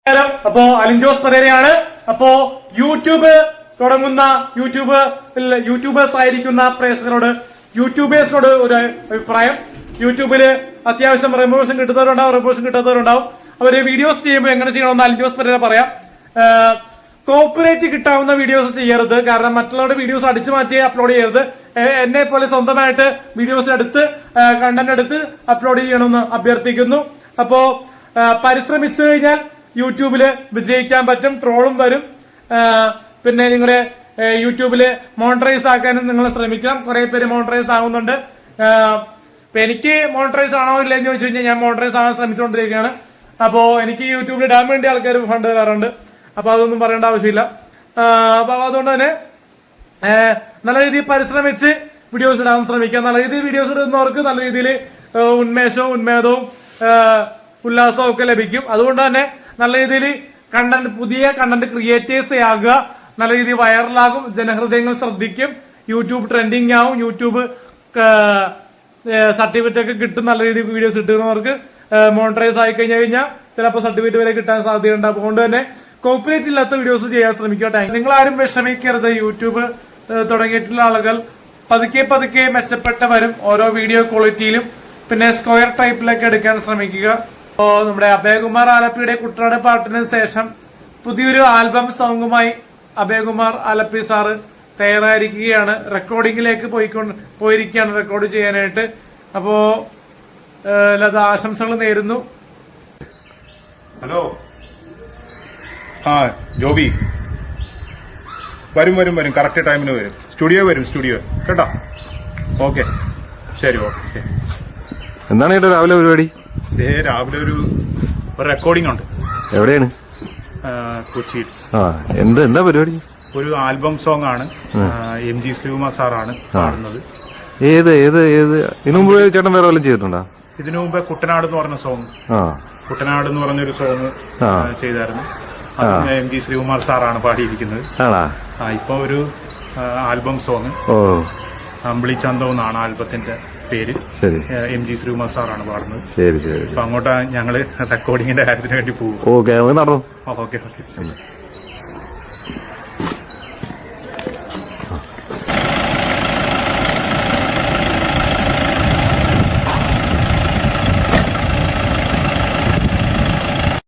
അപ്പോ അലിൻ ജോസ് പെരേരയാണ്. അപ്പോ യൂട്യൂബ് തുടങ്ങുന്ന യൂട്യൂബേഴ്സ് ആയിരിക്കുന്ന യൂട്യൂബേഴ്സിനോട് ഒരു അഭിപ്രായം. യൂട്യൂബില് അത്യാവശ്യം റെമോഷൻ കിട്ടുന്നവരുണ്ടാവും, റെമോഷൻ കിട്ടാത്തവരുണ്ടാവും. അവര് വീഡിയോസ് ചെയ്യുമ്പോൾ എങ്ങനെ ചെയ്യണമെന്ന് അലിൻ ജോസ് പെരേര പറയാം. കോപ്പറേറ്റ് കിട്ടാവുന്ന വീഡിയോസ് ചെയ്യരുത്. കാരണം മറ്റുള്ളവരുടെ വീഡിയോസ് അടിച്ചു മാറ്റി അപ്ലോഡ് ചെയ്യരുത്. എന്നെ പോലെ സ്വന്തമായിട്ട് വീഡിയോസ് എടുത്ത് കണ്ടന്റ് എടുത്ത് അപ്ലോഡ് ചെയ്യണമെന്ന് അഭ്യർത്ഥിക്കുന്നു. അപ്പോ പരിശ്രമിച്ചു കഴിഞ്ഞാൽ യൂട്യൂബില് വിജയിക്കാൻ പറ്റും. ട്രോളും വരും. പിന്നെ നിങ്ങളുടെ യൂട്യൂബില് മോണിറ്ററൈസ് ആക്കാനും നിങ്ങൾ ശ്രമിക്കണം. കുറെ പേര് മോണിറ്ററൈസ് ആകുന്നുണ്ട്. എനിക്ക് മോണിറ്ററൈസ് ആണോ ഇല്ല എന്ന് ചോദിച്ചു കഴിഞ്ഞാൽ ഞാൻ മോണിറ്ററൈസ് ആകാൻ ശ്രമിച്ചുകൊണ്ടിരിക്കുകയാണ്. അപ്പോ എനിക്ക് യൂട്യൂബിൽ ഇടാൻ വേണ്ടി ആൾക്കാർ ഫണ്ട് തരാറുണ്ട്. അപ്പൊ അതൊന്നും പറയേണ്ട ആവശ്യമില്ല. അപ്പൊ അതുകൊണ്ട് തന്നെ നല്ല രീതിയിൽ പരിശ്രമിച്ച് വീഡിയോസ് ഇടാൻ ശ്രമിക്കാം. നല്ല രീതിയിൽ വീഡിയോസ് ഇടുന്നവർക്ക് നല്ല രീതിയിൽ ഉന്മേഷവും ഉന്മേദവും ഉല്ലാസവും ഒക്കെ ലഭിക്കും. അതുകൊണ്ട് തന്നെ നല്ല രീതിയിൽ പുതിയ കണ്ടന്റ് ക്രിയേറ്റേഴ്സ് ആകുക. നല്ല രീതിയിൽ വൈറലാകും. ജനഹൃദയങ്ങൾ ശ്രദ്ധിക്കും. യൂട്യൂബ് ട്രെൻഡിങ് ആവും. യൂട്യൂബ് സർട്ടിഫിക്കറ്റ് ഒക്കെ കിട്ടും. നല്ല രീതിയിൽ വീഡിയോസ് ഇട്ടുന്നവർക്ക് മോണിറ്ററൈസ് ആയി കഴിഞ്ഞാൽ ചിലപ്പോൾ സർട്ടിഫിക്കറ്റ് വരെ കിട്ടാൻ സാധ്യതയുണ്ട്. അതുകൊണ്ട് തന്നെ കോപ്പറേറ്റ് ഇല്ലാത്ത വീഡിയോസ് ചെയ്യാൻ ശ്രമിക്കട്ടെ. നിങ്ങൾ ആരും വിഷമിക്കരുത്. യൂട്യൂബ് തുടങ്ങിയിട്ടുള്ള ആളുകൾ പതുക്കെ പതുക്കെ മെച്ചപ്പെട്ട വരും. ഓരോ വീഡിയോ ക്വാളിറ്റിയിലും പിന്നെ സ്ക്വയർ ടൈപ്പിലൊക്കെ എടുക്കാൻ ശ്രമിക്കുക. നമ്മുടെ അഭയകുമാർ ആലപ്പിയുടെ കുട്ടനാട് പാട്ടിന് ശേഷം പുതിയൊരു ആൽബം സോങ്ങുമായി അഭയകുമാർ ആലപ്പി സാറ് തയ്യാറായിരിക്കുകയാണ്. റെക്കോർഡിംഗിലേക്ക് പോയിരിക്കുകയാണ് റെക്കോർഡ് ചെയ്യാനായിട്ട്. അപ്പോ ആശംസകൾ നേരുന്നു. ഹലോ, ജോബി വരും കറക്റ്റ് ടൈമിന് വരും. സ്റ്റുഡിയോ കേട്ടോ. ഓക്കെ, ശരി. ഓക്കെ, ശരി. എന്താണ് ചേട്ടാ രാവിലെ പരിപാടി? രാവിലെ ഒരു റെക്കോർഡിംഗ് ഉണ്ട്. എവിടെയാണ്? കൊച്ചിയിൽ. എന്താ പരിപാടി? ഒരു ആൽബം സോങ് ആണ്. MG ശ്രീകുമാർ സാറാണ് പാടുന്നത്. ഏത് ഇതിനു മുമ്പ് ചേട്ടൻ വേറെ വല്ലതും ചെയ്തിട്ടുണ്ടോ? ഇതിനു മുമ്പ് കുട്ടനാട് എന്ന് പറഞ്ഞ സോങ്, കുട്ടനാട് എന്ന് പറഞ്ഞൊരു സോങ് ചെയ്തായിരുന്നു. MG ശ്രീകുമാർ സാറാണ് പാടിയിരിക്കുന്നത്. ഇപ്പൊ ഒരു ആൽബം സോങ് അമ്പിളി ചന്തം എന്നാണ് ആൽബത്തിന്റെ പേര്. MG ശ്രീകുമാർ സാറാണ് പാടുന്നത്. ശരി. അപ്പൊ അങ്ങോട്ട് ഞങ്ങള് റെക്കോർഡിങ്ങിന്റെ കാര്യത്തിന് വേണ്ടി പോകും. ഓക്കെ, നടന്നു. ഓക്കെ.